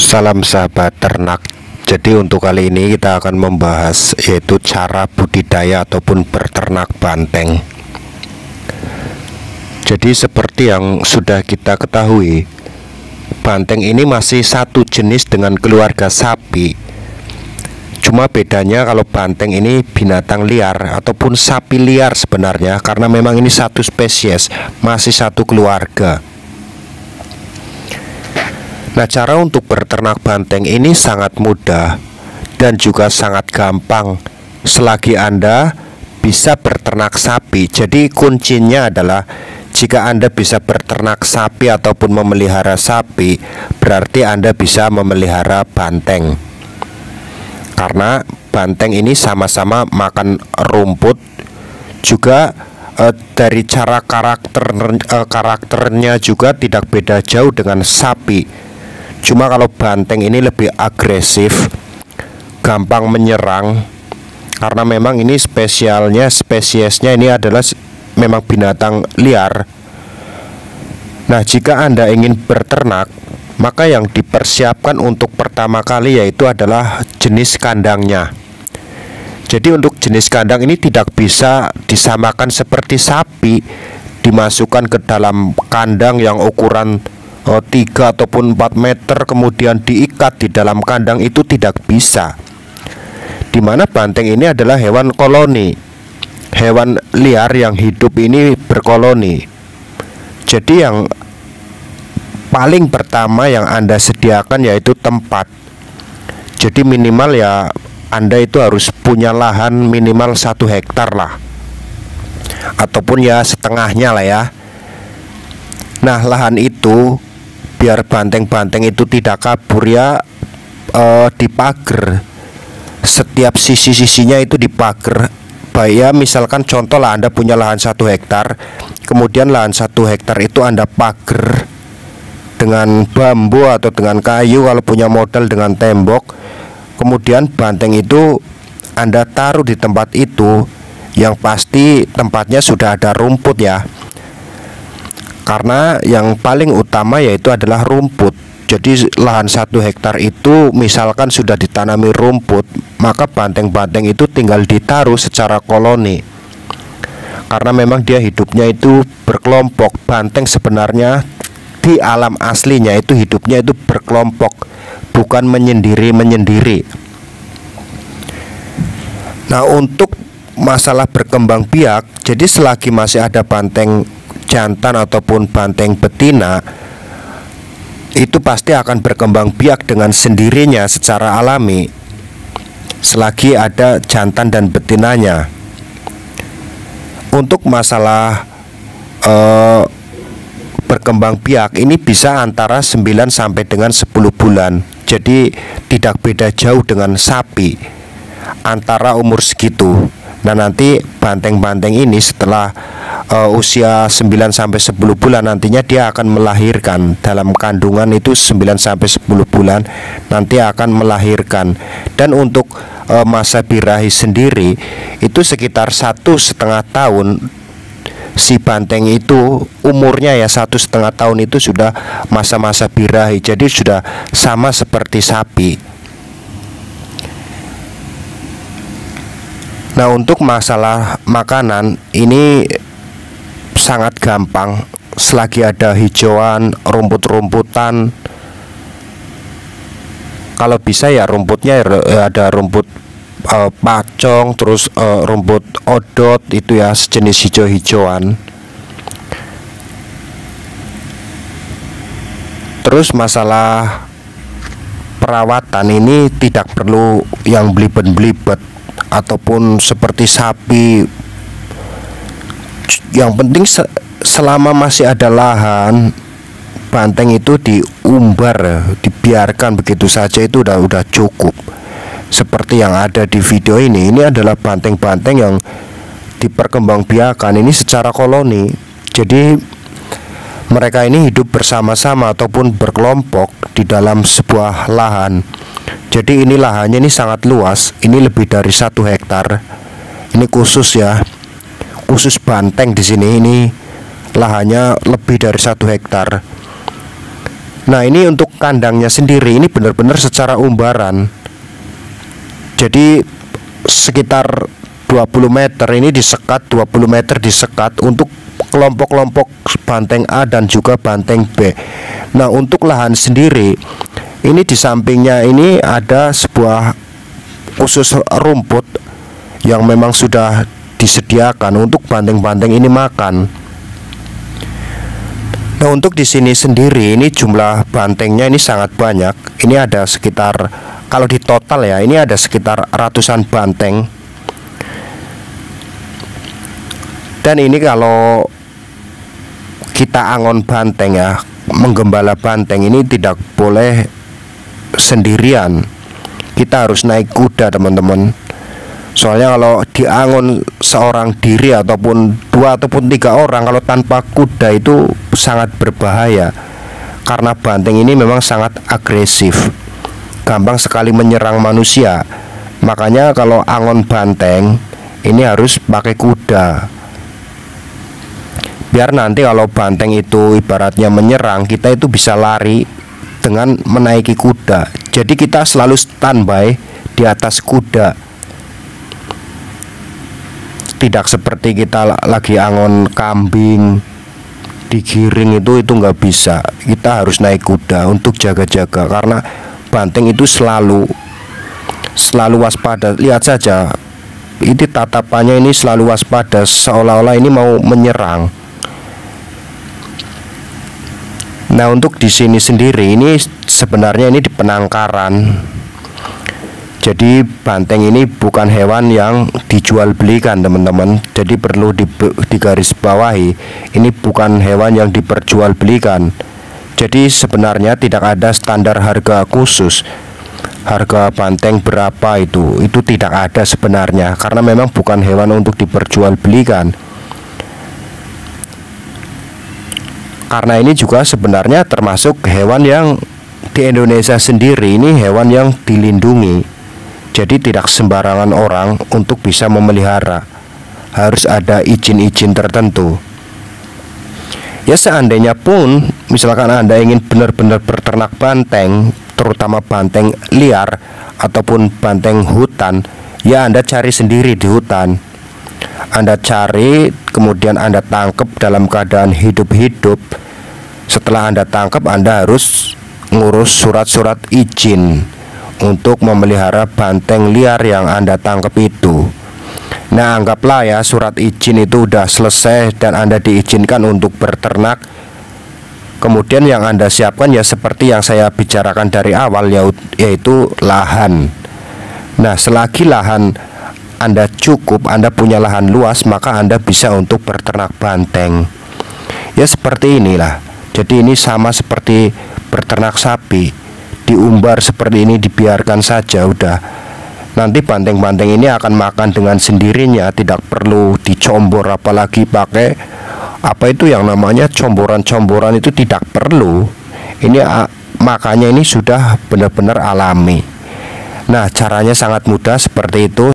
Salam sahabat ternak. Jadi untuk kali ini kita akan membahas yaitu cara budidaya ataupun berternak banteng. Jadi seperti yang sudah kita ketahui, banteng ini masih satu jenis dengan keluarga sapi. Cuma bedanya kalau banteng ini binatang liar ataupun sapi liar sebenarnya, karena memang ini satu spesies, masih satu keluarga. Nah, cara untuk berternak banteng ini sangat mudah dan juga sangat gampang selagi Anda bisa berternak sapi. Jadi kuncinya adalah jika Anda bisa berternak sapi ataupun memelihara sapi, berarti Anda bisa memelihara banteng. Karena banteng ini sama-sama makan rumput, juga dari cara karakternya juga tidak beda jauh dengan sapi. Cuma kalau banteng ini lebih agresif, gampang menyerang, karena memang ini spesiesnya ini adalah memang binatang liar. Nah, jika Anda ingin berternak, maka yang dipersiapkan untuk pertama kali yaitu adalah jenis kandangnya. Jadi untuk jenis kandang ini tidak bisa disamakan seperti sapi, dimasukkan ke dalam kandang yang ukuran 3 ataupun 4 meter kemudian diikat di dalam kandang, itu tidak bisa. Dimana banteng ini adalah hewan koloni, hewan liar yang hidup ini berkoloni. Jadi yang paling pertama yang Anda sediakan yaitu tempat. Jadi minimal ya Anda itu harus punya lahan minimal 1 hektar lah, ataupun ya setengahnya lah ya. Nah, lahan itu biar banteng-banteng itu tidak kabur ya dipagar. Setiap sisi-sisinya itu dipagar. Baik ya, misalkan contoh lah Anda punya lahan 1 hektar, kemudian lahan 1 hektar itu Anda pagar dengan bambu atau dengan kayu, kalau punya modal dengan tembok. Kemudian banteng itu Anda taruh di tempat itu, yang pasti tempatnya sudah ada rumput ya. Karena yang paling utama yaitu adalah rumput. Jadi lahan 1 hektar itu misalkan sudah ditanami rumput, maka banteng-banteng itu tinggal ditaruh secara koloni. Karena memang dia hidupnya itu berkelompok. Banteng sebenarnya di alam aslinya itu hidupnya itu berkelompok, bukan menyendiri-menyendiri. Nah, untuk masalah berkembang biak, jadi selagi masih ada banteng jantan ataupun banteng betina, itu pasti akan berkembang biak dengan sendirinya secara alami selagi ada jantan dan betinanya. Untuk masalah berkembang biak ini bisa antara 9 sampai dengan 10 bulan. Jadi tidak beda jauh dengan sapi, antara umur segitu. Nah, nanti banteng-banteng ini setelah usia 9 sampai 10 bulan nantinya dia akan melahirkan. Dalam kandungan itu 9 sampai 10 bulan nanti akan melahirkan. Dan untuk masa birahi sendiri itu sekitar 1,5 tahun. Si banteng itu umurnya ya 1,5 tahun itu sudah masa-masa birahi. Jadi sudah sama seperti sapi. Nah, untuk masalah makanan ini sangat gampang. Selagi ada hijauan, rumput-rumputan, kalau bisa ya rumputnya ada rumput pacong, terus rumput odot, itu ya sejenis hijau-hijauan. Terus masalah perawatan ini tidak perlu yang belibet-belibet ataupun seperti sapi. Yang penting selama masih ada lahan, banteng itu diumbar, dibiarkan begitu saja, itu udah cukup. Seperti yang ada di video ini adalah banteng-banteng yang diperkembangbiakan ini secara koloni. Jadi mereka ini hidup bersama-sama ataupun berkelompok di dalam sebuah lahan. Jadi ini lahannya ini sangat luas, ini lebih dari 1 hektar. Ini khusus ya, khusus banteng di sini, ini lahannya lebih dari 1 hektar. Nah, ini untuk kandangnya sendiri ini benar-benar secara umbaran. Jadi sekitar 20 meter ini disekat, 20 meter disekat untuk kelompok-kelompok banteng A dan juga banteng B. Nah, untuk lahan sendiri ini di sampingnya ini ada sebuah khusus rumput yang memang sudah disediakan untuk banteng-banteng ini makan. Nah, untuk di sini sendiri ini jumlah bantengnya ini sangat banyak. Ini ada sekitar, kalau di total ya, ini ada sekitar ratusan banteng. Dan ini kalau kita angon banteng ya, menggembala banteng ini tidak boleh sendirian. Kita harus naik kuda, teman-teman. Soalnya kalau diangon seorang diri ataupun 2 ataupun 3 orang, kalau tanpa kuda itu sangat berbahaya. Karena banteng ini memang sangat agresif, gampang sekali menyerang manusia. Makanya kalau angon banteng ini harus pakai kuda, biar nanti kalau banteng itu ibaratnya menyerang, kita itu bisa lari dengan menaiki kuda. Jadi kita selalu standby di atas kuda. Tidak seperti kita lagi angon kambing digiring, itu nggak bisa. Kita harus naik kuda untuk jaga-jaga, karena banteng itu selalu waspada. Lihat saja, ini tatapannya ini selalu waspada, seolah-olah ini mau menyerang. Nah, untuk di sini sendiri ini sebenarnya ini di penangkaran. Jadi banteng ini bukan hewan yang dijual belikan, teman-teman. Jadi perlu digarisbawahi, ini bukan hewan yang diperjualbelikan. Jadi sebenarnya tidak ada standar harga khusus. Harga banteng berapa itu tidak ada sebenarnya, karena memang bukan hewan untuk diperjualbelikan. Karena ini juga sebenarnya termasuk hewan yang di Indonesia sendiri ini hewan yang dilindungi. Jadi tidak sembarangan orang untuk bisa memelihara, harus ada izin-izin tertentu. Ya, seandainya pun misalkan Anda ingin benar-benar berternak banteng, terutama banteng liar ataupun banteng hutan, ya Anda cari sendiri di hutan. Anda cari, kemudian Anda tangkap dalam keadaan hidup-hidup. Setelah Anda tangkap, Anda harus ngurus surat-surat izin untuk memelihara banteng liar yang Anda tangkap itu. Nah, anggaplah ya surat izin itu udah selesai dan Anda diizinkan untuk berternak. Kemudian yang Anda siapkan ya seperti yang saya bicarakan dari awal, yaitu lahan. Nah, selagi lahan Anda cukup, Anda punya lahan luas, maka Anda bisa untuk berternak banteng. Ya seperti inilah. Jadi ini sama seperti berternak sapi, diumbar seperti ini, dibiarkan saja udah. Nanti banteng-banteng ini akan makan dengan sendirinya, tidak perlu dicombor, apalagi pakai apa itu yang namanya comboran-comboran, itu tidak perlu. Ini makanya ini sudah benar-benar alami. Nah, caranya sangat mudah seperti itu.